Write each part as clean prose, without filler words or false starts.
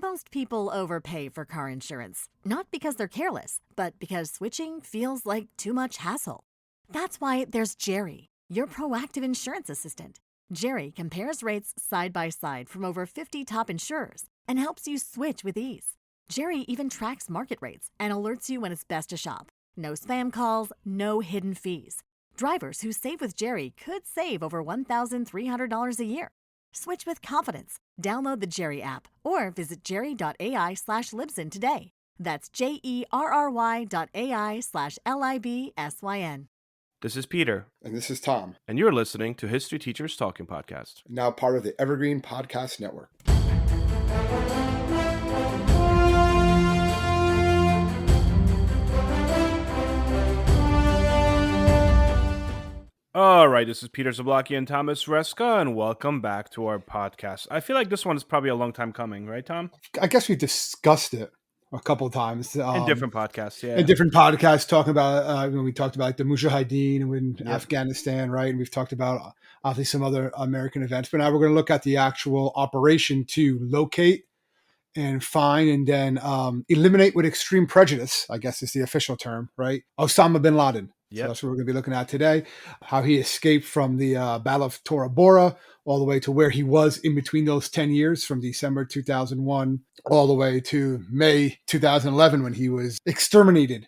Most people overpay for car insurance, not because they're careless, but because switching feels like too much hassle. That's why there's Jerry, your proactive insurance assistant. Jerry compares rates side by side from over 50 top insurers and helps you switch with ease. Jerry even tracks market rates and alerts you when it's best to shop. No spam calls, no hidden fees. Drivers who save with Jerry could save over $1,300 a year. Switch with confidence. Download the Jerry app or visit jerry.ai/Libsyn today. That's JERRY.ai/LIBSYN. This is Peter. And this is Tom. And you're listening to History Teachers Talking Podcast. Now part of the Evergreen Podcast Network. All right, this is Peter Zablocki and Thomas Reska, and welcome back to our podcast. I feel like this one is probably a long time coming, right, Tom? I guess we discussed it a couple of times. In different podcasts, yeah. In different podcasts, talking about, when we talked about like the Mujahideen and Afghanistan, right? And we've talked about, obviously, some other American events. But now we're going to look at the actual operation to locate and find and then eliminate with extreme prejudice, I guess is the official term, right? Osama bin Laden. Yep. So that's what we're going to be looking at today, how he escaped from the Battle of Tora Bora all the way to where he was in between those 10 years from December 2001 all the way to May 2011 when he was exterminated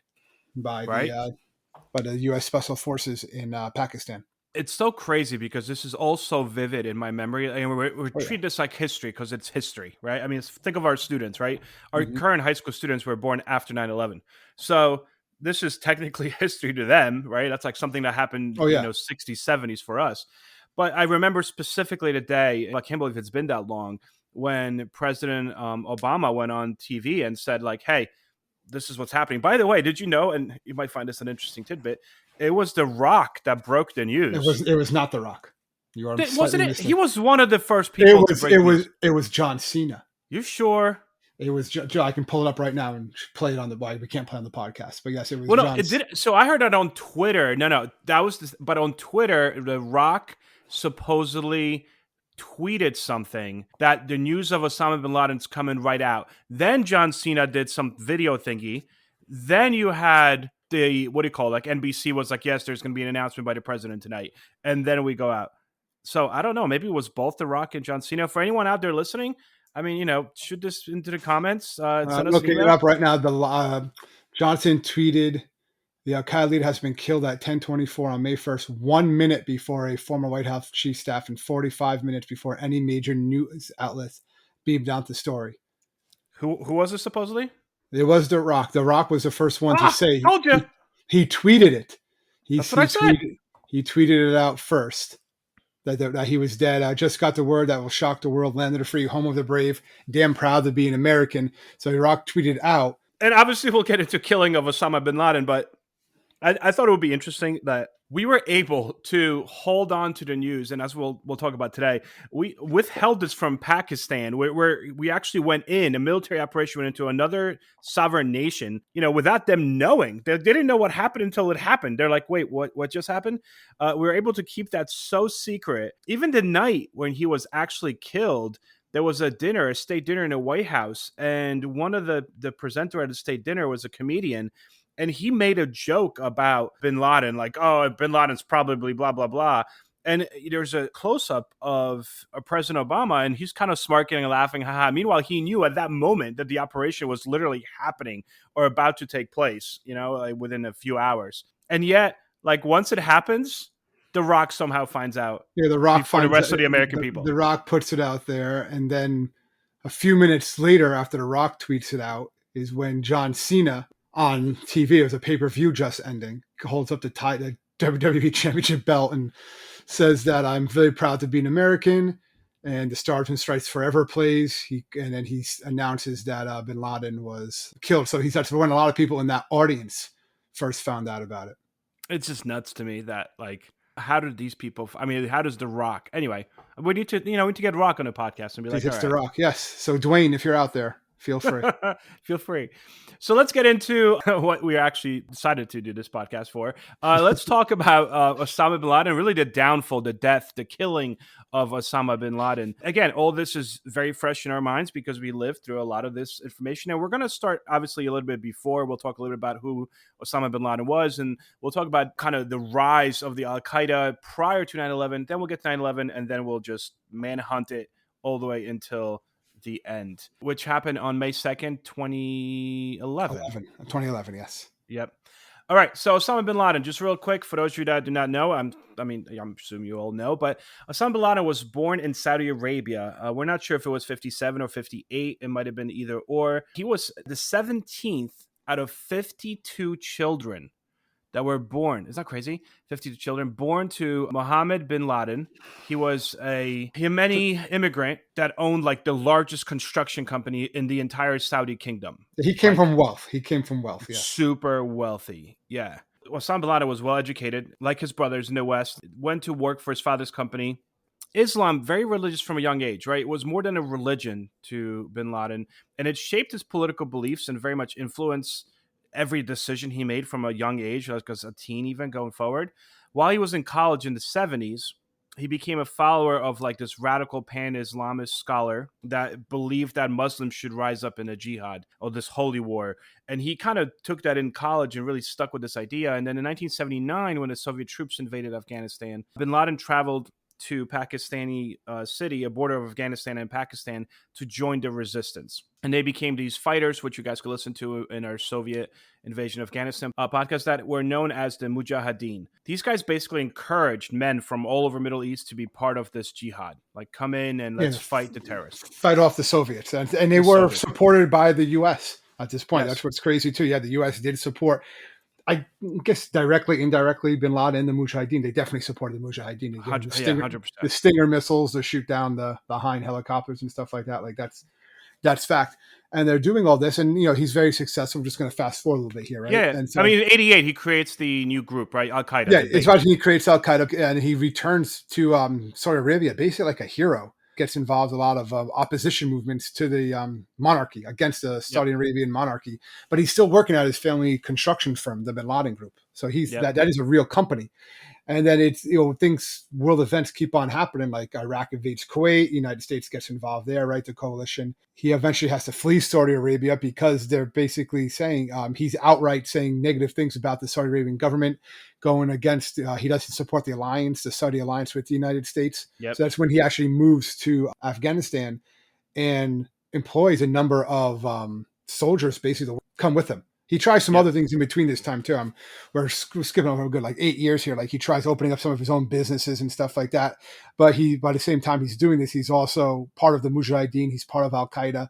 by the U.S. Special Forces in Pakistan. It's so crazy because this is all so vivid in my memory. And we're treating this like history because it's history, right? I mean, think of our students, right? Our current high school students were born after 9/11. So this is technically history to them, right? That's like something that happened, 60s, 70s for us. But I remember specifically the day, I can't believe it's been that long, when President Obama went on TV and said like, hey, this is what's happening. By the way, did you know, and you might find this an interesting tidbit, it was The Rock that broke the news. It was not The Rock. You are wasn't it? He was one of the first people to break news. It was John Cena. You sure? It was Joe. I can pull it up right now and play it on the. We can't play on the podcast, but yes, it was. Well, no, it did. So I heard that on Twitter. No, that was. But on Twitter, The Rock supposedly tweeted something that the news of Osama bin Laden's coming right out. Then John Cena did some video thingy. Then you had the NBC was like, yes, there's going to be an announcement by the president tonight, and then we go out. So I don't know. Maybe it was both The Rock and John Cena. For anyone out there listening, I mean, shoot this into the comments. Looking it up right now. Johnson tweeted, the Al-Qaeda leader has been killed at 10:24 on May 1st, 1 minute before a former White House chief staff and 45 minutes before any major news outlets beamed out the story. Who was it supposedly? It was The Rock. The Rock was the first one to say. Told you. He tweeted it. That's what I said. He tweeted it out first. That he was dead. I just got the word that will shock the world. Land of the free, home of the brave. Damn proud to be an American. So The Rock tweeted out. And obviously we'll get into killing of Osama bin Laden, but I thought it would be interesting that we were able to hold on to the news, and as we'll talk about today, we withheld this from Pakistan, where we actually went in, a military operation went into another sovereign nation, without them knowing. They didn't know what happened until it happened. They're like, wait, what just happened? We were able to keep that so secret. Even the night when he was actually killed, there was a state dinner in the White House, and one of the presenter at the state dinner was a comedian. And he made a joke about bin Laden, like, oh, bin Laden's probably blah, blah, blah. And there's a close-up of President Obama, and he's kind of smirking and laughing, haha. Meanwhile, he knew at that moment that the operation was literally happening or about to take place, like within a few hours. And yet, like, once it happens, The Rock somehow finds out. Yeah, The Rock for the rest of the American people. The Rock puts it out there, and then a few minutes later, after The Rock tweets it out, is when John Cena on TV, it was a pay-per-view just ending, holds up the WWE Championship belt and says that I'm very proud to be an American, and the Stars and Stripes Forever plays. And then he announces that bin Laden was killed. So that's when a lot of people in that audience first found out about it. It's just nuts to me that, like, how did these people? I mean, how does The Rock? Anyway, we need to get Rock on a podcast and be like, it's The Rock, yes. So Dwayne, if you're out there, Feel free. Feel free. So let's get into what we actually decided to do this podcast for. Let's talk about Osama bin Laden, really the downfall, the death, the killing of Osama bin Laden. Again, all this is very fresh in our minds because we lived through a lot of this information. And we're going to start, obviously, a little bit before. We'll talk a little bit about who Osama bin Laden was, and we'll talk about kind of the rise of the Al-Qaeda prior to 9/11. Then we'll get to 9/11, and then we'll just manhunt it all the way until the end, which happened on May 2nd, 2011. 2011, yes. Yep. All right. So Osama bin Laden, just real quick, for those of you that do not know, I'm assuming you all know, but Osama bin Laden was born in Saudi Arabia. We're not sure if it was 57 or 58. It might have been either or. He was the 17th out of 52 children that were born. Isn't that crazy? 52 children born to Mohammed bin Laden. He was a Yemeni immigrant that owned like the largest construction company in the entire Saudi kingdom. He came from wealth. Yeah. Super wealthy. Yeah. Osama bin Laden was well educated, like his brothers in the West, went to work for his father's company. Islam, very religious from a young age, right? It was more than a religion to bin Laden, and it shaped his political beliefs and very much influenced every decision he made from a young age, like as a teen, even going forward. While he was in college in the 70s, he became a follower of like this radical pan-Islamist scholar that believed that Muslims should rise up in a jihad or this holy war. And he kind of took that in college and really stuck with this idea. And then in 1979, when the Soviet troops invaded Afghanistan, bin Laden traveled to Pakistani city, a border of Afghanistan and Pakistan, to join the resistance. And they became these fighters, which you guys could listen to in our Soviet invasion of Afghanistan podcast, that were known as the Mujahideen. These guys basically encouraged men from all over Middle East to be part of this jihad. Like, come in and let's fight the terrorists. Fight off the Soviets. And they were supported by the U.S. at this point. Yes. That's what's crazy, too. Yeah, the U.S. did support, I guess, directly, indirectly, bin Laden and the Mujahideen. They definitely supported the Mujahideen. 100%. The Stinger missiles to shoot down the Hind helicopters and stuff like that. Like, that's fact. And they're doing all this. And, he's very successful. I'm just going to fast forward a little bit here, right? Yeah. And so, in 88, he creates the new group, right? Al-Qaeda. Yeah, it's about he creates Al-Qaeda, and he returns to Saudi Arabia, basically like a hero. Gets involved in a lot of opposition movements to the monarchy, against the Saudi Arabian monarchy. But he's still working at his family construction firm, the Bin Laden Group. So he's that is a real company. And then it's, world events keep on happening, like Iraq invades Kuwait, United States gets involved there, right? The coalition. He eventually has to flee Saudi Arabia because they're basically saying, he's outright saying negative things about the Saudi Arabian government, going against, he doesn't support the alliance, the Saudi alliance with the United States. Yep. So that's when he actually moves to Afghanistan and employs a number of soldiers basically to come with him. He tries some other things in between this time too. We're skipping over a good 8 years here. Like, he tries opening up some of his own businesses and stuff like that. But by the same time he's doing this, he's also part of the Mujahideen. He's part of Al-Qaeda.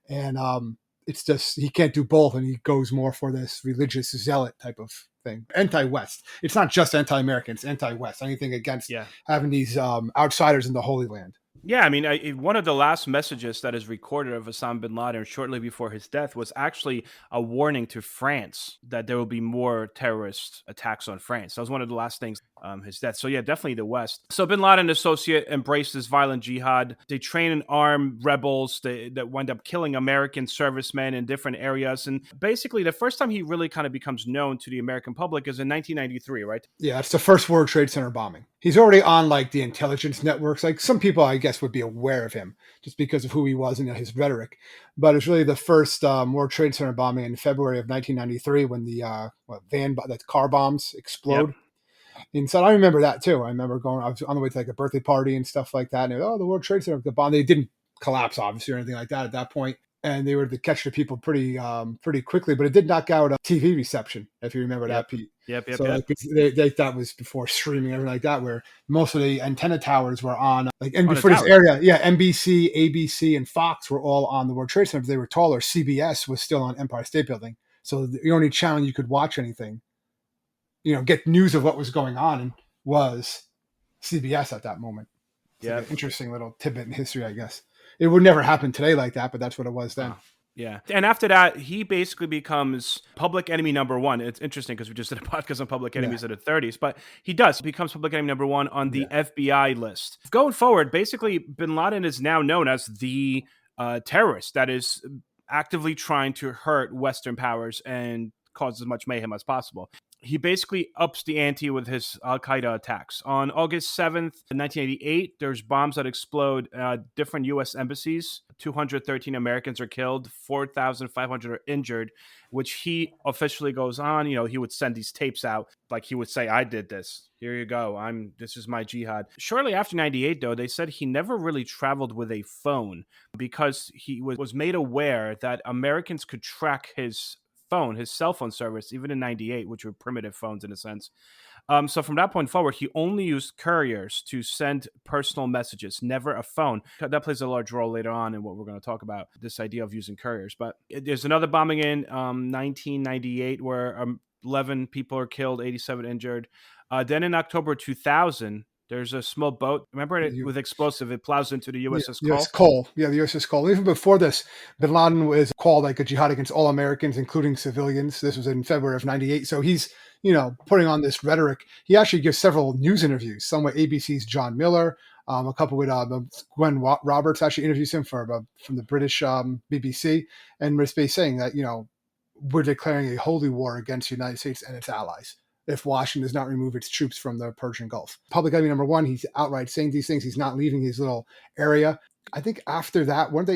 And it's just, he can't do both. And he goes more for this religious zealot type of thing. Anti-West. It's not just anti-American. It's anti-West. Anything against having these outsiders in the Holy Land. Yeah, one of the last messages that is recorded of Osama bin Laden shortly before his death was actually a warning to France that there will be more terrorist attacks on France. That was one of the last things, his death. So yeah, definitely the West. So bin Laden associate embraced this violent jihad. They train and arm rebels that wind up killing American servicemen in different areas. And basically the first time he really kind of becomes known to the American public is in 1993, right? Yeah, it's the first World Trade Center bombing. He's already on the intelligence networks. Like, some people, I guess, would be aware of him just because of who he was and his rhetoric. But it's really the first World Trade Center bombing in February of 1993 when the car bombs explode. Yep. And so I remember that too. I remember I was on the way to a birthday party and stuff like that. And the World Trade Center, the bomb, they didn't collapse obviously or anything like that at that point. And they were to catch the people pretty quickly, but it did knock out TV reception, if you remember that, Pete. Yep. They thought was before streaming and everything like that, where most of the antenna towers were on, and before this area, NBC, ABC, and Fox were all on the World Trade Center. They were taller. CBS was still on Empire State Building, so the only channel you could watch anything, get news of what was going on was CBS at that moment. Yeah, like an interesting little tidbit in history, I guess. It would never happen today like that, but that's what it was then. Yeah. And after that, he basically becomes public enemy number one. It's interesting because we just did a podcast on public enemies of the 30s, but he becomes public enemy number one on the FBI list. Going forward, basically, bin Laden is now known as the terrorist that is actively trying to hurt Western powers and cause as much mayhem as possible. He basically ups the ante with his Al-Qaeda attacks. On August 7th, 1988, there's bombs that explode different U.S. embassies. 213 Americans are killed, 4,500 are injured, which he officially goes on. He would send these tapes out. Like he would say, I did this. Here you go. This is my jihad. Shortly after 98, though, they said he never really traveled with a phone because he was made aware that Americans could track his cell phone service, even in 98, which were primitive phones in a sense. So from that point forward, he only used couriers to send personal messages, never a phone. That plays a large role later on in what we're going to talk about, this idea of using couriers. But there's another bombing in 1998 where 11 people are killed, 87 injured. Then in October 2000, there's a small boat. Remember it with explosive? It plows into the USS Cole. US Cole. Yeah, the USS Cole. Even before this, Bin Laden was called like a jihad against all Americans, including civilians. This was in February of 98. So he's, putting on this rhetoric. He actually gives several news interviews, some with ABC's John Miller, a couple with Gwen Roberts actually interviews him from the British BBC, and was basically saying that, we're declaring a holy war against the United States and its allies if Washington does not remove its troops from the Persian Gulf. Public enemy number one, he's outright saying these things. He's not leaving his little area. I think after that, wasn't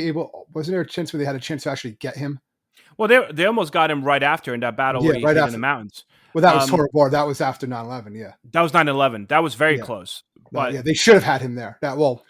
there a chance where they had a chance to actually get him? Well, they almost got him right after in that battle where he hid in the mountains. Well, that was Tora Bora. That was after 9/11, yeah. That was 9/11. That was very close. But they should have had him there. We'll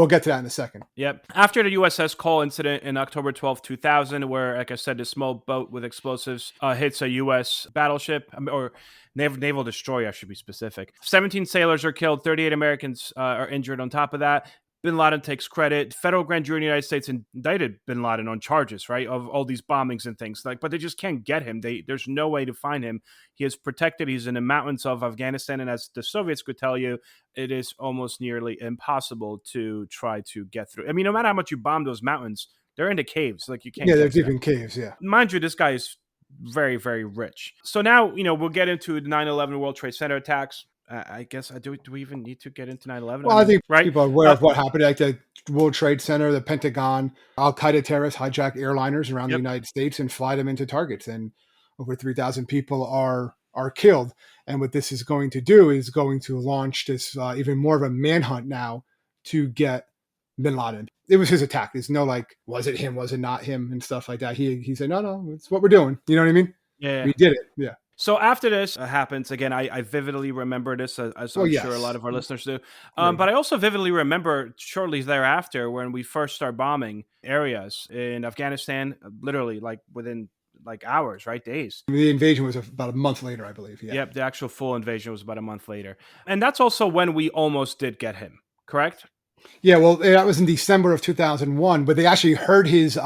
get to that in a second. Yep. After the USS Cole incident in October 12, 2000, where, like I said, the small boat with explosives hits a U.S. battleship, or naval destroyer, I should be specific. 17 sailors are killed. 38 Americans are injured on top of that. Bin Laden takes credit. Federal grand jury in the United States indicted Bin Laden on charges, right, of all these bombings and things. But they just can't get him. There's no way to find him. He is protected. He's in the mountains of Afghanistan, and as the Soviets could tell you, it is almost nearly impossible to try to get through. I mean, no matter how much you bomb those mountains, they're into caves. Like you can't. Yeah, they're deep in caves. Yeah, mind you, this guy is very, very rich. So now we'll get into the 9/11 World Trade Center attacks. I guess do we even need to get into 9/11? Well, I think people are aware of what happened at the World Trade Center, the Pentagon. Al-Qaeda terrorists hijack airliners around the United States and fly them into targets, and over 3,000 people are killed. And what this is going to do is going to launch this even more of a manhunt now to get Bin Laden. It was his attack. There's no was it him, was it not him, and stuff like that. He said, no, it's what we're doing. You know what I mean? Yeah. We did it. Yeah. So after this happens, again, I vividly remember this, as I'm sure a lot of our listeners do. But I also vividly remember shortly thereafter when we first start bombing areas in Afghanistan, literally within hours, right? Days. The invasion was about a month later, I believe. Yeah. Yep, the actual full invasion was about a month later. And that's also when we almost did get him, correct? Yeah, well, that was in December of 2001, but they actually heard his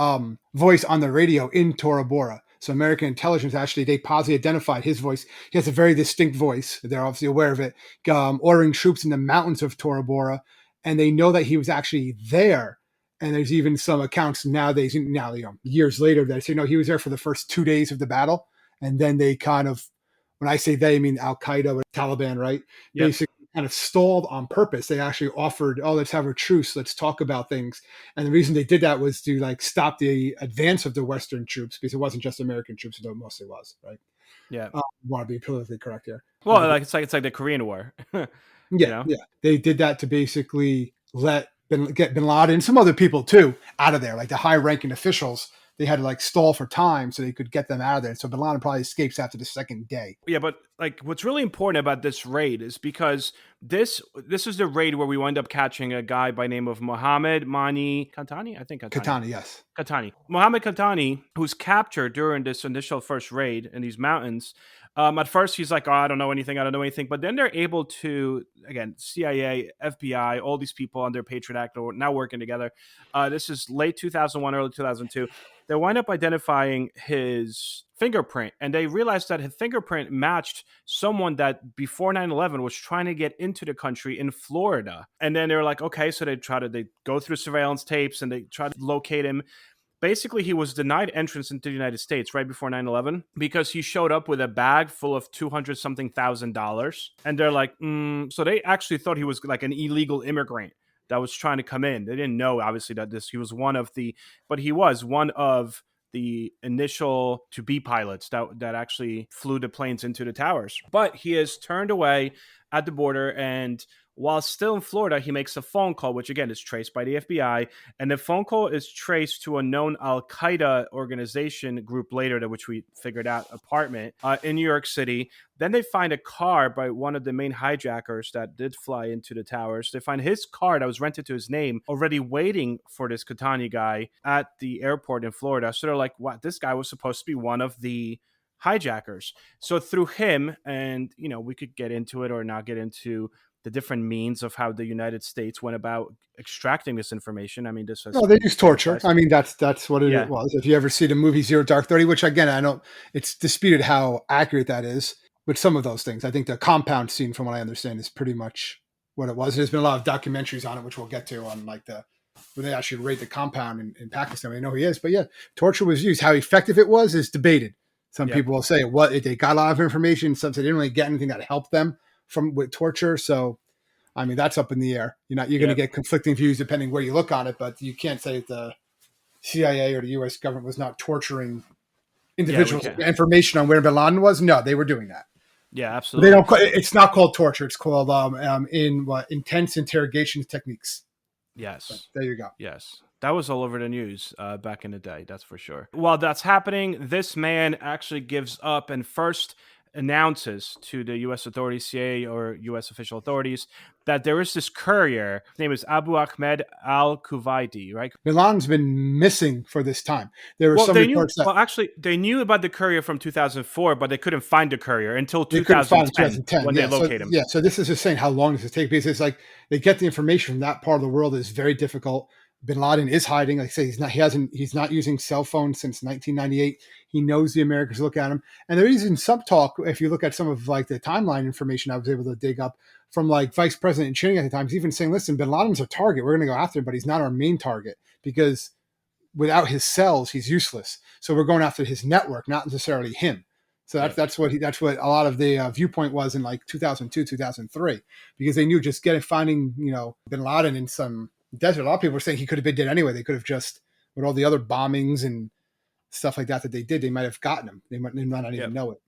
voice on the radio in Tora Bora. So American intelligence they positively identified his voice. He has a very distinct voice. They're obviously aware of it. Ordering troops in the mountains of Tora Bora, and they know that he was actually there. And there's even some accounts nowadays, years later, that say no, he was there for the first 2 days of the battle, and then they kind of, when I say they, I mean Al Qaeda or Taliban, right? Yep. Basically kind of stalled on purpose. They actually offered, let's have a truce, let's talk about things. And the reason they did that was to stop the advance of the Western troops, because it wasn't just American troops, though it mostly was, right? Yeah. Want to be politically correct here. Well, it's like the Korean War. Yeah. They did that to basically get Bin Laden and some other people too out of there, like the high-ranking officials. They had to stall for time so they could get them out of there. So Bin Laden probably escapes after the second day. Yeah, but what's really important about this raid is because this is the raid where we wind up catching a guy by name of Mohammed Mani Kantani. I think Khatani, yes. Khatani. Mohammed Khatani, who's captured during this initial first raid in these mountains. At first, he's like, I don't know anything. But then they're able to, again, CIA, FBI, all these people under Patriot Act are now working together. This is late 2001, early 2002. They wind up identifying his fingerprint, and they realized that his fingerprint matched someone that before 9/11 was trying to get into the country in Florida. And then they were like, okay, so they go through surveillance tapes and they try to locate him. Basically, he was denied entrance into the United States right before 9/11 because he showed up with a bag full of $200,000. And they're like, so they actually thought he was like an illegal immigrant that was trying to come in. They didn't know, obviously, that he was one of the, but he was one of the initial to be pilots that actually flew the planes into the towers. But he is turned away at the border, and while still in Florida, he makes a phone call, which again is traced by the FBI. And the phone call is traced to a known Al Qaeda organization group later, that which we figured out, apartment in New York City. Then they find a car by one of the main hijackers that did fly into the towers. They find his car that was rented to his name already waiting for this Catania guy at the airport in Florida. So they're like, what? This guy was supposed to be one of the hijackers. So through him, and we could get into it or not get into the different means of how the United States went about extracting this information. I mean, this was, no, they use torture. I mean, that's what Yeah. it was. If you ever see the movie Zero Dark 30, which again, it's disputed how accurate that is, but some of those things, I think the compound scene, from what I understand, is pretty much what it was. There's been a lot of documentaries on it, which we'll get to, on like where they actually raid the compound in Pakistan. We know he is, but yeah, torture was used. How effective it was is debated. Some Yep. people will say they got a lot of information. Some say they didn't really get anything that helped them with torture. So, I mean, that's up in the air. You're going to get conflicting views depending where you look on it, but you can't say that the CIA or the U.S. government was not torturing individuals. Information on where Bin Laden was. No, they were doing that. Yeah, absolutely. They don't. It's not called torture. It's called intense interrogation techniques. Yes. But there you go. Yes. That was all over the news back in the day, that's for sure. While that's happening, this man actually gives up and first announces to the U.S. authorities, CIA or U.S. official authorities, that there is this courier. His name is Abu Ahmed al-Kuwaiti, right? Bin Laden's been missing for this time. There were some reports that... Well, actually, they knew about the courier from 2004, but they couldn't find the courier until 2010 when they locate him. Yeah, so this is just saying how long does it take? Because it's like they get the information from that part of the world is very difficult. Bin Laden is hiding. Like I say, he's not using cell phones since 1998. He knows the Americans look at him. And there is in some talk, if you look at some of like the timeline information I was able to dig up from like Vice President Cheney at the time, he's even saying, listen, Bin Laden's a target. We're going to go after him, but he's not our main target because without his cells, he's useless. So we're going after his network, not necessarily him. So that's what a lot of the viewpoint was in like 2002, 2003, because they knew just finding, Bin Laden in some desert. A lot of people were saying he could have been dead anyway. They could have just, with all the other bombings and stuff like that they did, they might have gotten him. They might not even know it.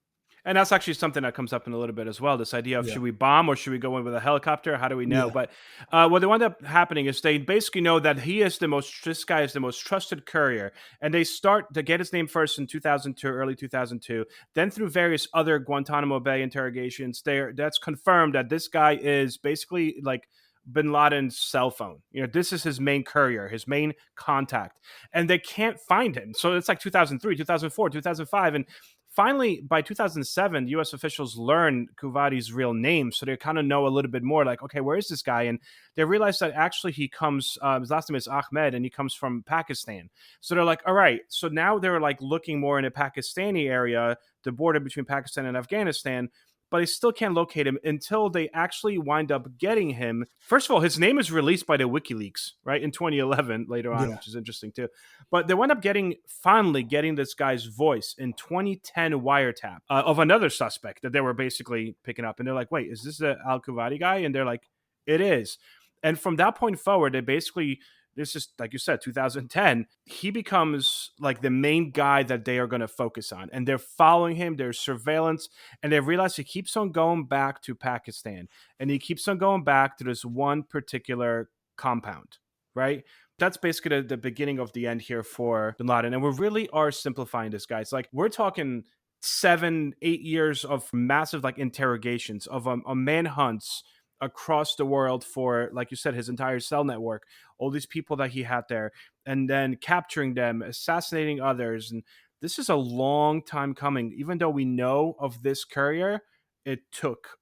And that's actually something that comes up in a little bit as well. This idea of should we bomb or should we go in with a helicopter? How do we know? Yeah. But what they wind up happening is they basically know that this guy is the most trusted courier. And they start to get his name first in 2002, early 2002. Then through various other Guantanamo Bay interrogations, that's confirmed that this guy is basically like Bin Laden's cell phone. This is his main courier, his main contact. And they can't find him. So it's like 2003, 2004, 2005. And finally, by 2007, U.S. officials learned Kuwaiti's real name, so they kind of know a little bit more, like, okay, where is this guy? And they realize that actually he comes, his last name is Ahmed, and he comes from Pakistan. So they're like, all right, so now they're like looking more in the Pakistani area, the border between Pakistan and Afghanistan, but they still can't locate him until they actually wind up getting him. First of all, his name is released by the WikiLeaks, right, in 2011 later on, which is interesting too. But they wind up finally getting this guy's voice in 2010 wiretap of another suspect that they were basically picking up. And they're like, wait, is this the al-Kuwaiti guy? And they're like, it is. And from that point forward, they basically... This is, like you said, 2010. He becomes like the main guy that they are going to focus on. And they're following him. There's surveillance. And they realize he keeps on going back to Pakistan. And he keeps on going back to this one particular compound, right? That's basically the beginning of the end here for Bin Laden. And we really are simplifying this, guys. Like, we're talking 7-8 years of massive like interrogations, of manhunts across the world for, like you said, his entire cell network, all these people that he had there, and then capturing them, assassinating others. And this is a long time coming. Even though we know of this courier, it took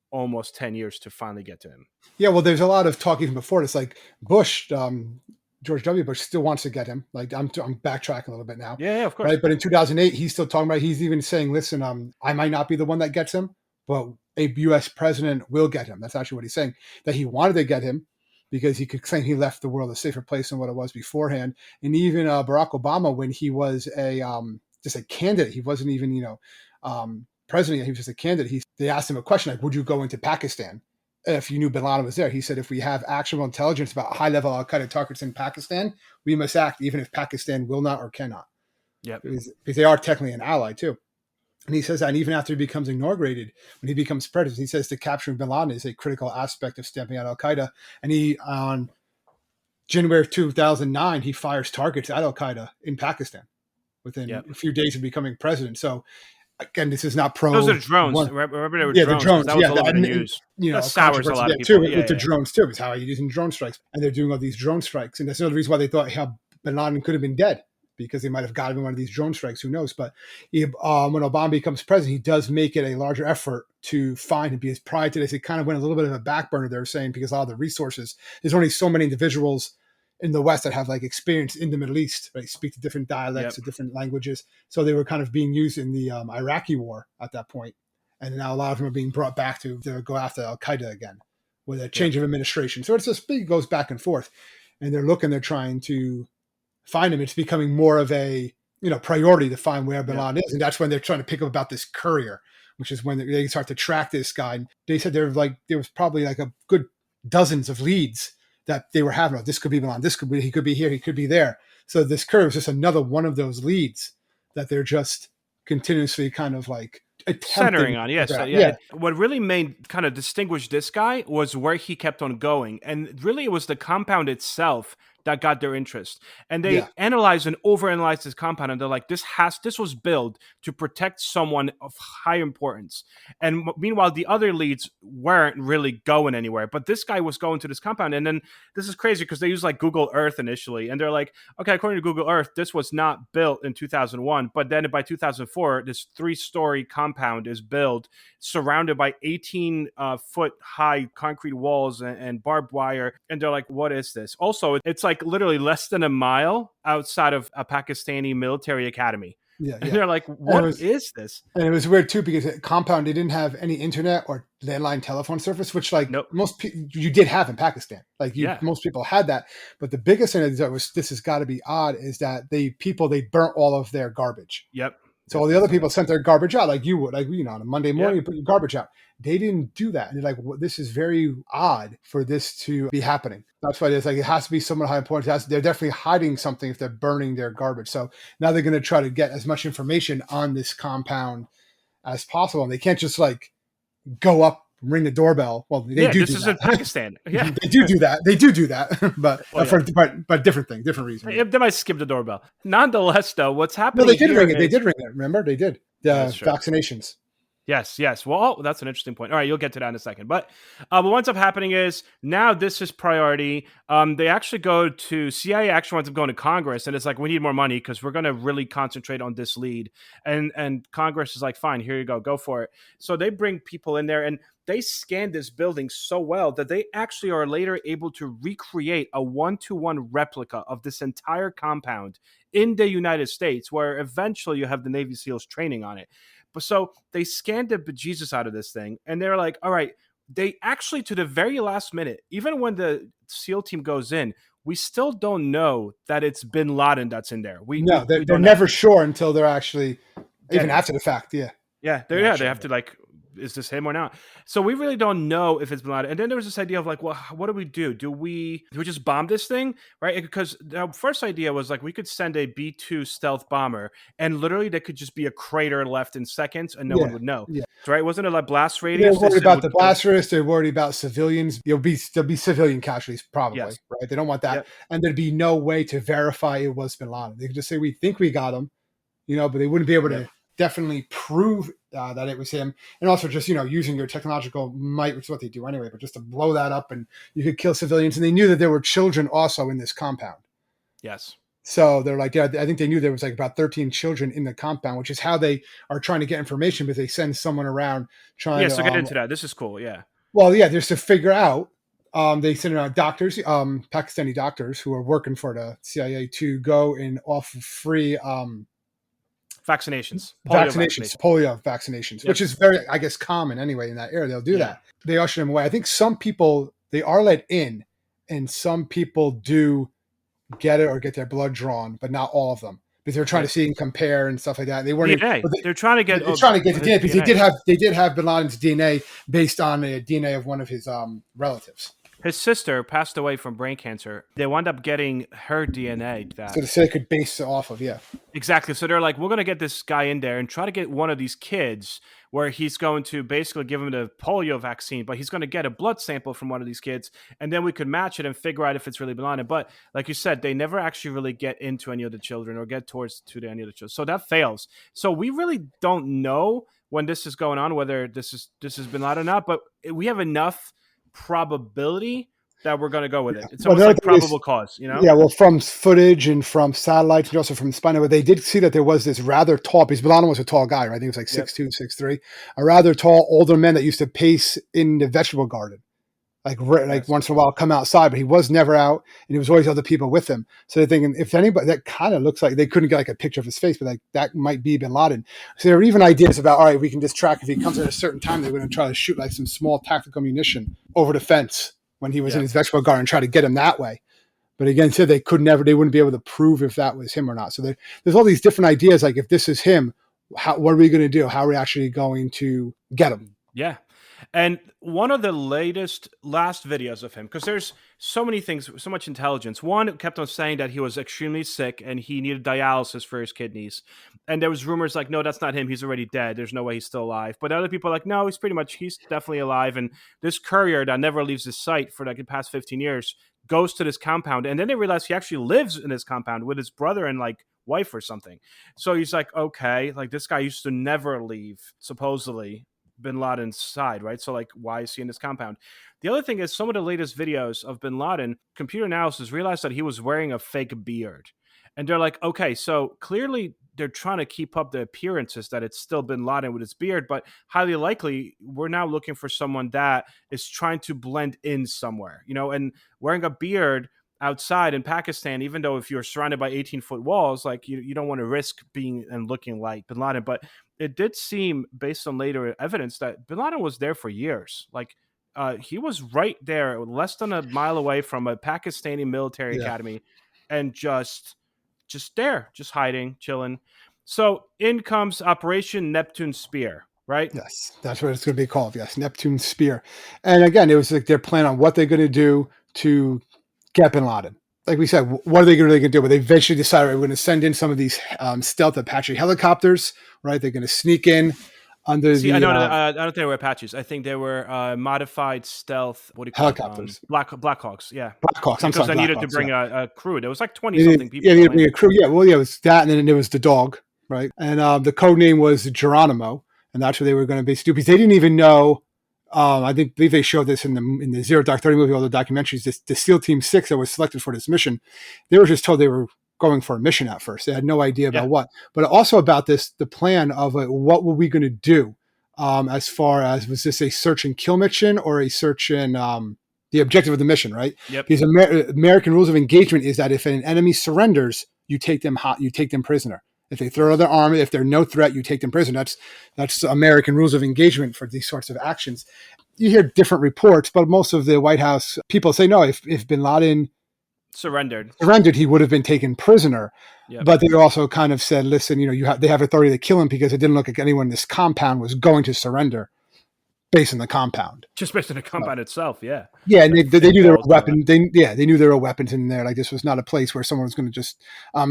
almost 10 years to finally get to him. Yeah, well, there's a lot of talk even before. It's like Bush, George W. Bush still wants to get him. Like I'm backtracking a little bit now. Yeah, of course. Right, but in 2008, he's still talking about. He's even saying, "Listen, I might not be the one that gets him, but a U.S. president will get him." That's actually what he's saying. That he wanted to get him because he could claim he left the world a safer place than what it was beforehand. And even Barack Obama, when he was just a candidate, he wasn't even president. He was just a candidate. They asked him a question like, "Would you go into Pakistan?" if you knew Bin Laden was there, he said, if we have actionable intelligence about high-level al-Qaeda targets in Pakistan, we must act even if Pakistan will not or cannot. Yep. Because they are technically an ally too. And he says that, and even after he becomes inaugurated, when he becomes president, he says that capturing Bin Laden is a critical aspect of stamping out al-Qaeda. And he, on January of 2009, he fires targets at al-Qaeda in Pakistan within a few days of becoming president. So again, this is not pro. Those are drones. Remember they were the drones. drones. That was all over the news. You know, that sours a lot of people. With the drones too. Is how are you using drone strikes? And they're doing all these drone strikes, and that's another reason why they thought Bin Laden could have been dead, because they might have got him in one of these drone strikes. Who knows? But when Obama becomes president, he does make it a larger effort to find him, because prior to this, it kind of went a little bit of a back burner. They're saying, because a lot of the resources, there's only so many individuals in the West that have like experience in the Middle East, right? Speak to different dialects, of different languages. So they were kind of being used in the Iraqi war at that point. And now a lot of them are being brought back to go after al-Qaeda again with a change of administration. So it's this big goes back and forth, and they're trying to find him. It's becoming more of a priority to find where Bin Laden is. And that's when they're trying to pick up about this courier, which is when they start to track this guy. And they said there was probably like a good dozens of leads that they were having. Oh, this could be Bin Laden. He could be here. He could be there. So this courier is just another one of those leads that they're just continuously kind of like centering on. Yes. What really made kind of distinguish this guy was where he kept on going. And really it was the compound itself that got their interest. And they analyzed and overanalyzed this compound, and they're like, this was built to protect someone of high importance. And meanwhile, the other leads weren't really going anywhere, but this guy was going to this compound. And then this is crazy because they use like Google Earth initially, and they're like, okay, according to Google Earth, this was not built in 2001, but then by 2004, this 3-story compound is built, surrounded by 18-foot high concrete walls and barbed wire. And they're like, what is this? Also, it's like literally less than a mile outside of a Pakistani military academy. And they're like, what is this? And it was weird too, because the compound, they didn't have any internet or landline telephone service, which most people, you did have in Pakistan. Most people had that. But the biggest thing that this has got to be odd is that they burnt all of their garbage. So all the other people sent their garbage out like you would, on a Monday morning, you put your garbage out. They didn't do that. And they're like, well, this is very odd for this to be happening. That's why it's like, it has to be someone high importance. They're definitely hiding something if they're burning their garbage. So now they're going to try to get as much information on this compound as possible. And they can't just like go up, ring the doorbell. Well, they do. This is in Pakistan. Yeah, they do that. They do that, but different thing, different reason. They might skip the doorbell. Nonetheless, though, what's happening? No, they did ring it. They did ring it. Remember, they did the vaccinations. Yes. Well, that's an interesting point. All right, you'll get to that in a second. But what ends up happening is now this is priority. They actually go to CIA. Actually winds up going to Congress, and it's like, we need more money because we're going to really concentrate on this lead. And Congress is like, fine, here you go for it. So they bring people in there, and they scan this building so well that they actually are later able to recreate a 1-to-1 replica of this entire compound in the United States, where eventually you have the Navy SEALs training on it. But so they scanned the bejesus out of this thing, and they're like, all right, they actually, to the very last minute, even when the SEAL team goes in, we still don't know that it's Bin Laden that's in there. They're never sure until they're actually, even after the fact. They have to like, is this him or not? So we really don't know if it's Bin Laden. And then there was this idea of like, well, what do we do? Do we just bomb this thing, right? Because the first idea was like, we could send a B-2 stealth bomber, and literally there could just be a crater left in seconds, and no one would know. Right? Wasn't it like blast radius? They're worried about the blast radius. They're worried about civilians. There'll be civilian casualties probably, right? They don't want that, and there'd be no way to verify it was Bin Laden. They could just say, we think we got him, but they wouldn't be able to definitely prove that it was him. And also just, using your technological might, which is what they do anyway, but just to blow that up, and you could kill civilians. And they knew that there were children also in this compound. Yes. So they're like, I think they knew there was like about 13 children in the compound, which is how they are trying to get information, because they send someone around trying to... so get into that. This is cool. Yeah. Well, just to figure out, they send around doctors, Pakistani doctors who are working for the CIA to go and offer free... Polio vaccinations, which is very, I guess, common anyway in that area. They'll do that. They usher them away. I think some people, they are let in, and some people do get it or get their blood drawn, but not all of them. because they're trying to see and compare and stuff like that. They weren't even, DNA. They're trying to get. they're trying to get the his DNA because they did have Bin Laden's DNA based on the DNA of one of his relatives. His sister passed away from brain cancer. They wound up getting her DNA. So they could base it off of, yeah. Exactly. So they're like, we're going to get this guy in there and try to get one of these kids where he's going to basically give him the polio vaccine, but he's going to get a blood sample from one of these kids, and then we could match it and figure out if it's really Bin Laden. But like you said, they never actually really get into any of the children or get towards to any of the children. So that fails. So we really don't know when this is going on, whether this is Bin Laden or not, but we have enough probability that we're going to go with it. It's almost like probable cause, you know? Yeah, well, from footage and from satellites and also from spinal, they did see that there was this rather tall, because Bin Laden was a tall guy, right? I think it was like 6'2", 6'3", a rather tall older man that used to pace in the vegetable garden. Like once in a while come outside, but he was never out, and there was always other people with him. So they're thinking, if anybody, that kind of looks like, they couldn't get like a picture of his face, but like that might be Bin Laden. So there were even ideas about, all right, we can just track if he comes at a certain time, they're going to try to shoot like some small tactical munition over the fence when he was in his vegetable garden and try to get him that way. But again, so they wouldn't be able to prove if that was him or not. So there's all these different ideas. Like if this is him, what are we going to do? How are we actually going to get him? Yeah. And one of the last videos of him, because there's so many things, so much intelligence. One kept on saying that he was extremely sick and he needed dialysis for his kidneys. And there was rumors like, no, that's not him. He's already dead. There's no way he's still alive. But other people are like, no, he's definitely alive. And this courier that never leaves his site for like the past 15 years goes to this compound. And then they realize he actually lives in this compound with his brother and like wife or something. So he's like, okay, like this guy used to never leave, supposedly, Bin Laden's side, right? So like, why is he in this compound? The other thing is some of the latest videos of Bin Laden, computer analysis realized that he was wearing a fake beard. And they're like, okay, so clearly they're trying to keep up the appearances that it's still Bin Laden with his beard, but highly likely we're now looking for someone that is trying to blend in somewhere, you know, and wearing a beard outside in Pakistan, even though if you're surrounded by 18-foot walls, like you don't want to risk being and looking like Bin Laden. But it did seem, based on later evidence, that Bin Laden was there for years. Like he was right there, less than a mile away from a Pakistani military academy, and just there, just hiding, chilling. So in comes Operation Neptune Spear, right? Yes, that's what it's going to be called. Yes, Neptune Spear. And again, it was like their plan on what they're going to do to get Bin Laden. Like we said, what are they really going to do? But they eventually decided we're going to send in some of these stealth Apache helicopters, right? They're going to sneak in under I don't think they were Apaches. I think they were modified stealth. What do you call helicopters? Blackhawks. Yeah, Blackhawks. Because I needed to bring a crew. There was like 20-something people. Yeah, needed to bring a crew. Yeah, well, yeah, it was that, and then there was the dog, right? And the code name was Geronimo, and that's what they were going to be stupid. They didn't even know. I believe they showed this in the Zero Dark 30 movie, all the documentaries. The SEAL Team 6 that was selected for this mission, they were just told they were going for a mission at first. They had no idea about what, but also about the plan of what were we going to do as far as, was this a search and kill mission or a search and the objective of the mission, right? Yep. Because American rules of engagement is that if an enemy surrenders, you take them prisoner. If they throw their arm, if they're no threat, you take them prisoner. That's American rules of engagement for these sorts of actions. You hear different reports, but most of the White House people say no. If Bin Laden surrendered, he would have been taken prisoner. Yep. But they also kind of said, listen, they have authority to kill him because it didn't look like anyone in this compound was going to surrender. Based on the compound, just based on the compound itself, yeah. And they knew there were weapons. They knew there were weapons in there. Like this was not a place where someone was going to just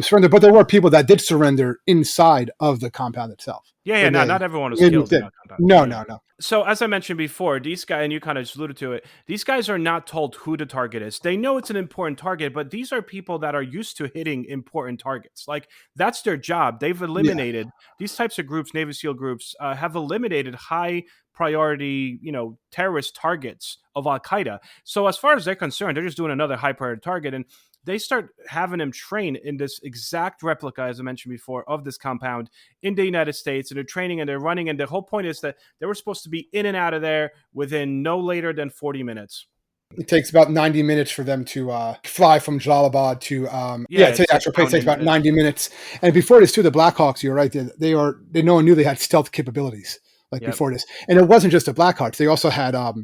surrender. But there were people that did surrender inside of the compound itself. Not everyone was killed in that compound. No. So as I mentioned before, these guys, and you kind of just alluded to it, these guys are not told who the target is. They know it's an important target, but these are people that are used to hitting important targets. Like that's their job. They've eliminated these types of groups. Navy SEAL groups have eliminated high priority, terrorist targets of Al-Qaeda. So as far as they're concerned, they're just doing another high priority target. And they start having them train in this exact replica, as I mentioned before, of this compound in the United States. And they're training and they're running. And the whole point is that they were supposed to be in and out of there within no later than 40 minutes. It takes about 90 minutes for them to fly from Jalalabad to the actual place takes about 90 minutes. And before this too, the Blackhawks, you're right, no one knew they had stealth capabilities before this. And it wasn't just the Blackhawks. They also had a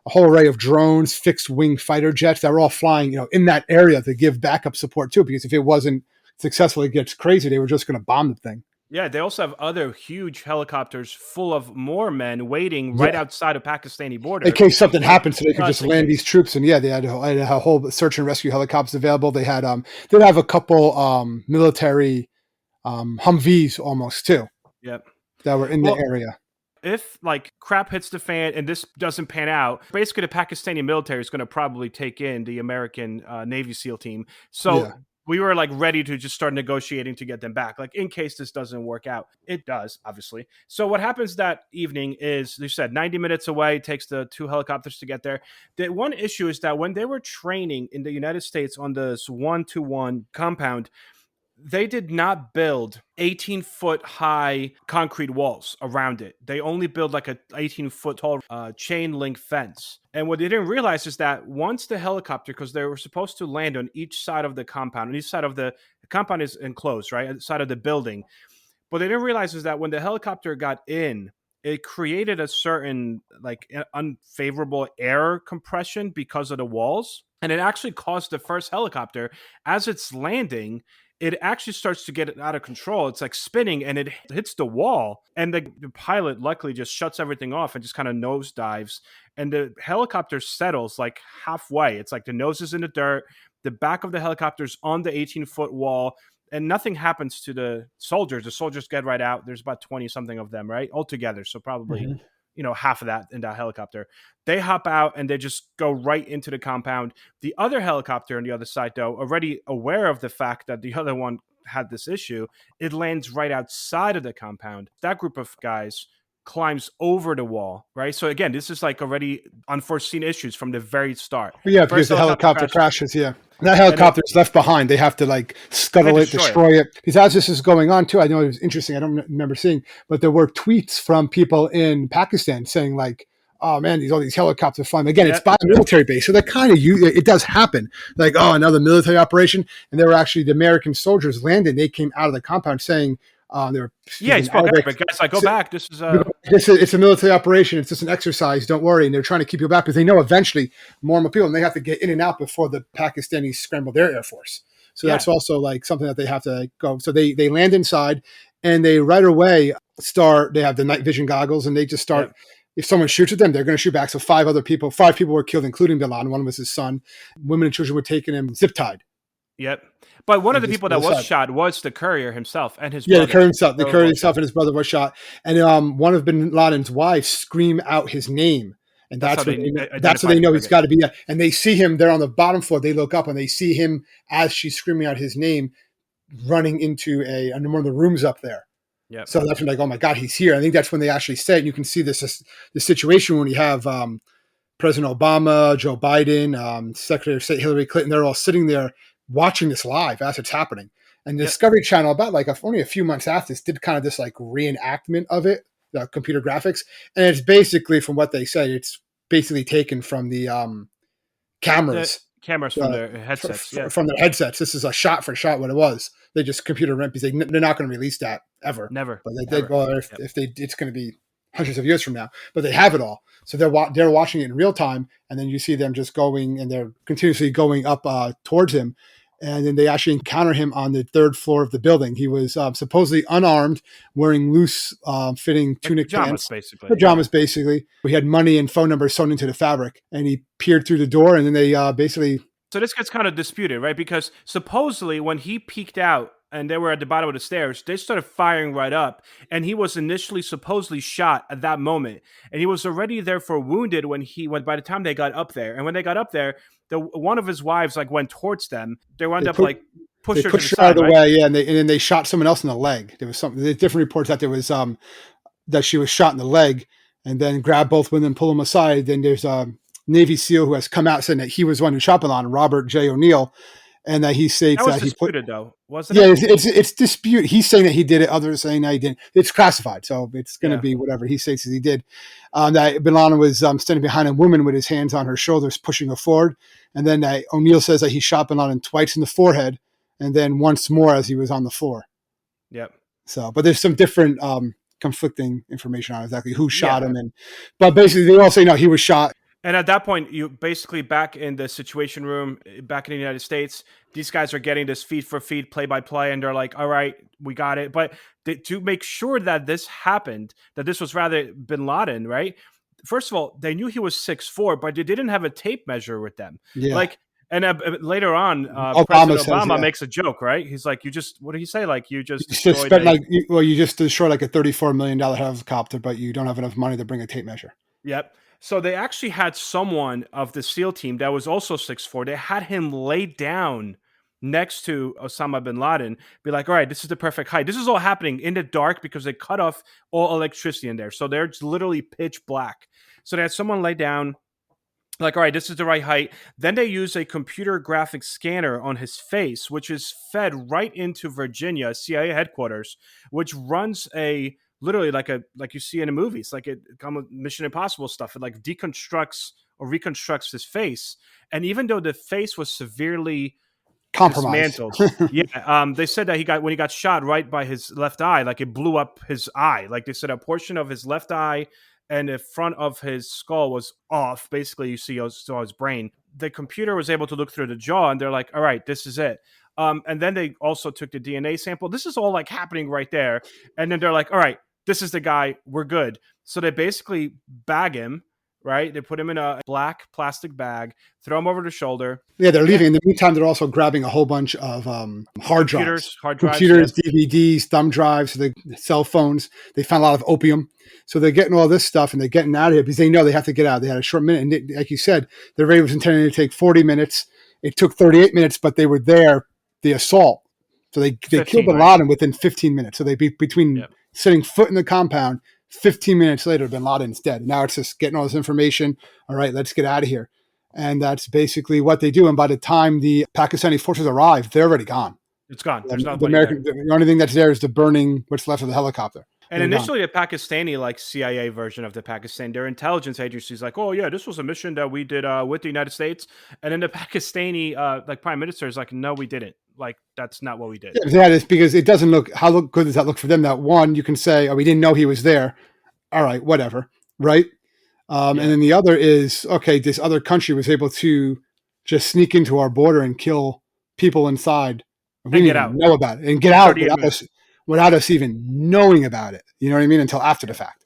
whole array of drones, fixed wing fighter jets that were all flying, in that area to give backup support too, because if it wasn't successful, it gets crazy. They were just going to bomb the thing. Yeah, they also have other huge helicopters full of more men waiting right Yeah. outside of Pakistani border. In case something Like, happened, so they could just just in land case. these troops. And yeah, they had a whole search and rescue helicopters available. They had they'd have a couple military Humvees almost too Yep. that were in the Well, area. if like crap hits the fan and this doesn't pan out, basically the Pakistani military is going to probably take in the American Navy SEAL team. So Yeah. we were like ready to just start negotiating to get them back, like in case this doesn't work out. It does, obviously. So what happens that evening is, they said 90 minutes away, it takes the 2 helicopters to get there. The one issue is that when they were training in the United States on this 1-to-1 compound, they did not build 18-foot high concrete walls around it. They only built like a 18-foot tall chain link fence. And what they didn't realize is that once the helicopter, because they were supposed to land on each side of the compound, and each side of the compound is enclosed, right? On the side of the building. What they didn't realize is that when the helicopter got in, it created a certain like unfavorable air compression because of the walls. And it actually caused the first helicopter, as it's landing, it actually starts to get out of control. It's like spinning and it hits the wall. And the pilot luckily just shuts everything off and just kind of nosedives. And the helicopter settles like halfway. It's like the nose is in the dirt, the back of the helicopter's on the 18-foot wall, and nothing happens to the soldiers. The soldiers get right out. There's about 20 something of them, right? Altogether. So probably, half of that in that helicopter. They hop out and they just go right into the compound. The other helicopter on the other side, though, already aware of the fact that the other one had this issue, it lands right outside of the compound. That group of guys climbs over the wall, right? So again, this is like already unforeseen issues from the very start. Yeah, First because the helicopter crashes. Yeah. That helicopter is it, left behind. They have to like scuttle it, destroy it. Because as this is going on too, I know it was interesting. I don't remember seeing, but there were tweets from people in Pakistan saying like, "Oh man, all these helicopters flying." Again, it's by a military base, so that kind of it does happen. Like, oh, another military operation, and there were actually the American soldiers landed. They came out of the compound saying they were he spoke Arabic. Guys, like, go back. This is it's a military operation. It's just an exercise. Don't worry. And they're trying to keep you back because they know eventually more and more people, and they have to get in and out before the Pakistanis scramble their air force. So that's also like something that they have to go. So they land inside, and they right away they have the night vision goggles, and they just start. If someone shoots at them, they're going to shoot back. So 5 people were killed, including Bin Laden. One was his son. Women and children were taken and zip tied. Yep. But one of the people that was shot was the courier himself and his brother. Yeah, the courier himself and his brother was shot. And one of Bin Laden's wives scream out his name. And that's when they know he's got to be there. And they see him there on the bottom floor. They look up and they see him as she's screaming out his name, running into one of the rooms up there. Yeah. So that's when like, oh my God, he's here. I think that's when they actually say it. And you can see the situation when you have President Obama, Joe Biden, Secretary of State Hillary Clinton. They're all sitting there watching this live as it's happening. And the Discovery Channel, about like only a few months after this, did kind of this like reenactment of it, the computer graphics. And it's basically, from what they say, it's basically taken from the cameras. Cameras from their headsets. From their headsets. This is a shot for shot what it was. They just computer rent because they're not going to release that ever. Never. But they did. Well, if they, it's going to be hundreds of years from now. But they have it all, so they're watching it in real time, and then you see them just going, and they're continuously going up towards him, and then they actually encounter him on the 3rd floor of the building. He was supposedly unarmed, wearing loose fitting tunic pants, pajamas basically. He had money and phone numbers sewn into the fabric, and he peered through the door, and then they basically. So this gets kind of disputed, right? Because supposedly when he peeked out and they were at the bottom of the stairs, they started firing right up. And he was initially supposedly shot at that moment. And he was already therefore wounded by the time they got up there. And when they got up there, one of his wives like went towards them. They wound up pushed her to the side, out of the way, yeah, and then they shot someone else in the leg. There was something. There's different reports that there was that she was shot in the leg, and then grabbed both women and pull them aside. Then there's Navy SEAL who has come out saying that he was one who shot Bin Laden, Robert J. O'Neill, and that he states that was disputed, though, wasn't it? Yeah, it's disputed. He's saying that he did it. Others saying that he didn't. It's classified, so it's going to be whatever he states that he did. That Bin Laden was standing behind a woman with his hands on her shoulders, pushing her forward, and then O'Neill says that he shot Bin Laden twice in the forehead, and then once more as he was on the floor. Yep. So, but there's some different conflicting information on exactly who shot him, but basically they all say no, he was shot. And at that point, you basically back in the situation room, back in the United States, these guys are getting this feed for feed, play by play, and they're like, all right, we got it. But to make sure that this happened, that this was rather bin Laden, right? First of all, they knew he was 6'4", but they didn't have a tape measure with them. Yeah. Like, and later on, Obama President says, Obama yeah. makes a joke, right? He's like, you just, what did he say? Like, you just You just destroyed spent a. you just destroyed like a $34 million helicopter, but you don't have enough money to bring a tape measure. Yep. So they actually had someone of the SEAL team that was also 6'4". They had him lay down next to Osama bin Laden, be like, all right, this is the perfect height. This is all happening in the dark because they cut off all electricity in there. So they're literally pitch black. So they had someone lay down, like, all right, this is the right height. Then they use a computer graphic scanner on his face, which is fed right into Virginia CIA headquarters, which runs a literally like you see in the movies, like it Mission Impossible stuff. It like deconstructs or reconstructs his face, and even though the face was severely Compromise. dismantled, they said that when he got shot right by his left eye, like it blew up his eye. Like they said, a portion of his left eye and the front of his skull was off. Basically, you saw his brain. The computer was able to look through the jaw, and they're like, all right, this is it. And then they also took the DNA sample. This is all like happening right there. And then they're like, all right, this is the guy. We're good. So they basically bag him, right? They put him in a black plastic bag, throw him over the shoulder. Yeah, they're leaving. In the meantime, they're also grabbing a whole bunch of hard drives, computers, yes. DVDs, thumb drives, the cell phones. They found a lot of opium. So they're getting all this stuff and they're getting out of here because they know they have to get out. They had a short minute. And like you said, the raid was intended to take 40 minutes. It took 38 minutes, but they were there, the assault. So they killed bin Laden within 15 minutes. So they between setting foot in the compound, 15 minutes later, bin Laden's dead. Now it's just getting all this information. All right, let's get out of here. And that's basically what they do. And by the time the Pakistani forces arrive, they're already gone. It's gone. There's not the only thing that's there is the burning what's left of the helicopter. And initially, the Pakistani, like CIA version of the Pakistan, their intelligence agencies, like, oh yeah, this was a mission that we did with the United States. And then the Pakistani, like prime minister, is like, no, we didn't. Like, that's not what we did. Yeah, it's because it doesn't look. How good does that look for them? That one, you can say, oh, we didn't know he was there. All right, whatever, right? And then the other is, okay, this other country was able to just sneak into our border and kill people inside. We didn't even know about it and get out without us even knowing about it. You know what I mean? Until after the fact.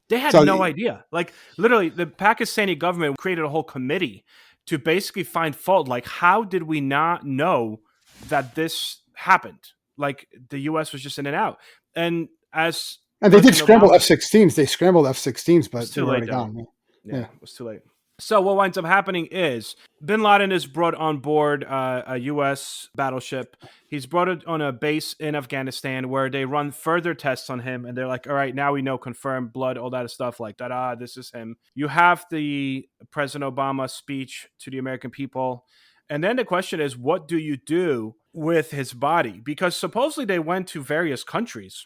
They had no idea. Like, literally, the Pakistani government created a whole committee to basically find fault. Like, how did we not know that this happened? Like, the U.S. was just in and out. And they did scramble F-16s. They scrambled F-16s, but they were already gone. Yeah, it was too late. So what winds up happening is bin Laden is brought on board a U.S. battleship. He's brought on a base in Afghanistan where they run further tests on him. And they're like, all right, now we know, confirmed blood, all that stuff. Like, this is him. You have the President Obama speech to the American people. And then the question is, what do you do with his body? Because supposedly they went to various countries,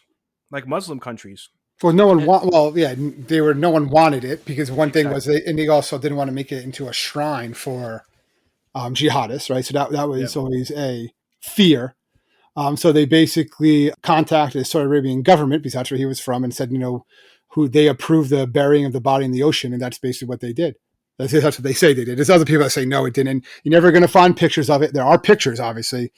like Muslim countries. Well, no one no one wanted it because one thing was, and they also didn't want to make it into a shrine for jihadists, right? So that was always a fear. So they basically contacted the Saudi Arabian government because that's where he was from, and said, who they approved the burying of the body in the ocean, and that's basically what they did. That's what they say they did. There's other people that say no, it didn't. And you're never going to find pictures of it. There are pictures, obviously,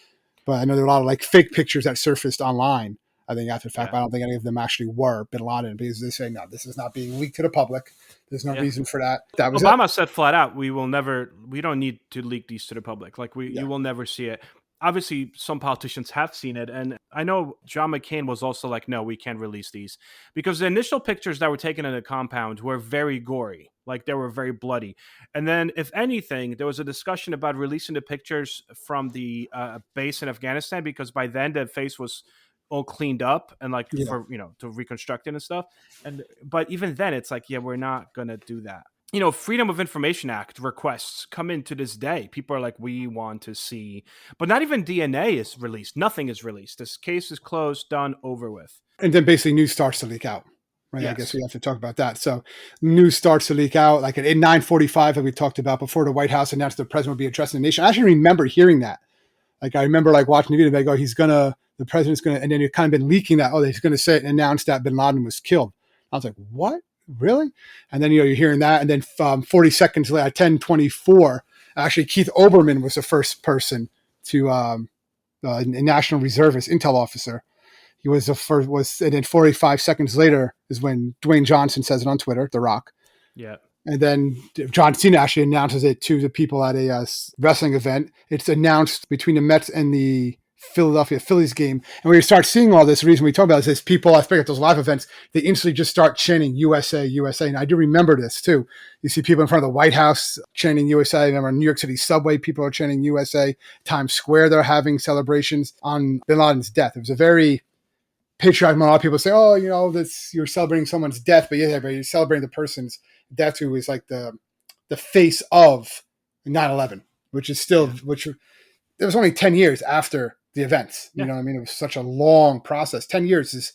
but I know there are a lot of like fake pictures that surfaced online. I think after the fact, but I don't think any of them actually were bin Laden because they say, no, this is not being leaked to the public. There's no reason for that. That was Obama said flat out, we don't need to leak these to the public. Like you will never see it. Obviously, some politicians have seen it. And I know John McCain was also like, no, we can't release these because the initial pictures that were taken in the compound were very gory. Like they were very bloody. And then if anything, there was a discussion about releasing the pictures from the base in Afghanistan because by then the face was all cleaned up and like for to reconstruct it and stuff. But even then it's like, we're not gonna do that. Freedom of Information Act requests come in to this day. People are like, we want to see, but not even DNA is released. Nothing is released. This case is closed, done, over with. And then basically news starts to leak out. Right. Yes. I guess we have to talk about that. So news starts to leak out like at 9:45 that we talked about before the White House announced the president would be addressing the nation. I actually remember hearing that. Like I remember like watching the video, they go, the president's going to, and then it kind of been leaking that, he's going to say it and announce that bin Laden was killed. I was like, what? really? And then, you're hearing that. And then 40 seconds later, at 10:24, actually, Keith Olbermann was the first person to, a National Reservist intel officer. He was the first, and then 45 seconds later is when Dwayne Johnson says it on Twitter, The Rock. Yeah. And then John Cena actually announces it to the people at a wrestling event. It's announced between the Mets and the Philadelphia Phillies game. And when you start seeing all this, the reason we talk about this is people, especially at those live events, they instantly just start chanting USA, USA. And I do remember this too. You see people in front of the White House chanting USA. I remember New York City subway, people are chanting USA. Times Square, they're having celebrations on Bin Laden's death. It was a very patriotic moment. A lot of people say, oh, you're celebrating someone's death, but yeah, but you're celebrating the person's death who is like the face of 9/11, which is still, which it was only 10 years after the events. You know what I mean? It was such a long process. 10 years is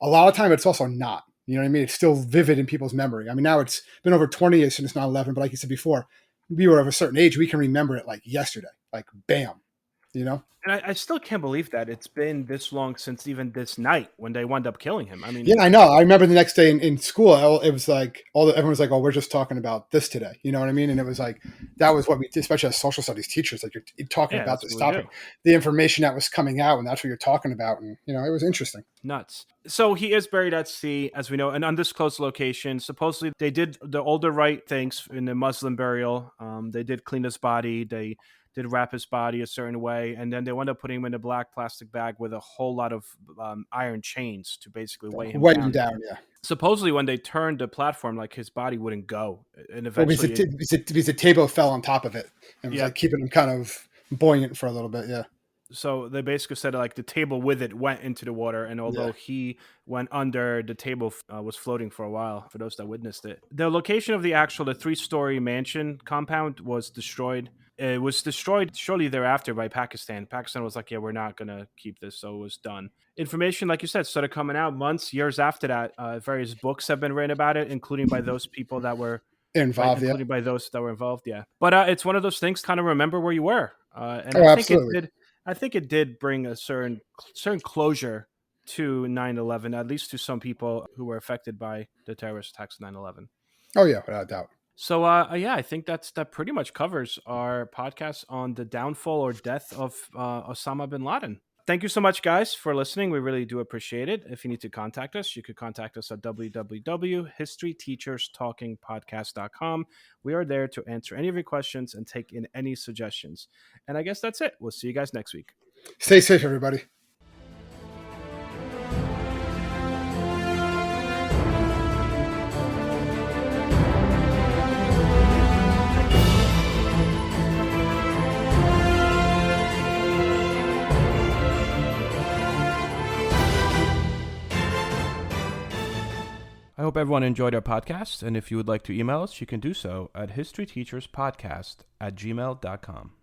a lot of time, but it's also not. You know what I mean? It's still vivid in people's memory. I mean, now it's been over 20 years since 9/11, but like you said before, we were of a certain age. We can remember it like yesterday, like bam, And I still can't believe that it's been this long since even this night when they wound up killing him. I mean, yeah, I know. I remember the next day in school, it was like everyone was like, "Oh, we're just talking about this today." You know what I mean? And it was like that was what we did, especially as social studies teachers. Like you're talking about this topic, the information that was coming out, and that's what you're talking about. And it was interesting. Nuts. So he is buried at sea, as we know, an undisclosed location. Supposedly, they did the older right things in the Muslim burial. They did clean his body. They did wrap his body a certain way, and then they wound up putting him in a black plastic bag with a whole lot of iron chains to basically weigh him down. Yeah. Supposedly, when they turned the platform, like his body wouldn't go, and eventually because the table fell on top of it, and it was like keeping him kind of buoyant for a little bit. Yeah. So they basically said like the table with it went into the water, and although he went under, the table was floating for a while. For those that witnessed it, the location of the 3-story mansion compound was destroyed. It was destroyed shortly thereafter by Pakistan. Pakistan was like, yeah, we're not going to keep this. So it was done. Information, like you said, started coming out years after that. Various books have been written about it, including by those people that were involved. Including by those that were involved, yeah. But it's one of those things, kind of remember where you were. And I think it did bring a certain closure to 9/11, at least to some people who were affected by the terrorist attacks of 9/11. Oh, yeah, without doubt. So, I think that pretty much covers our podcast on the downfall or death of Osama bin Laden. Thank you so much, guys, for listening. We really do appreciate it. If you need to contact us, you could contact us at www.historyteacherstalkingpodcast.com. We are there to answer any of your questions and take in any suggestions. And I guess that's it. We'll see you guys next week. Stay safe, everybody. I hope everyone enjoyed our podcast, and if you would like to email us, you can do so at historyteacherspodcast@gmail.com.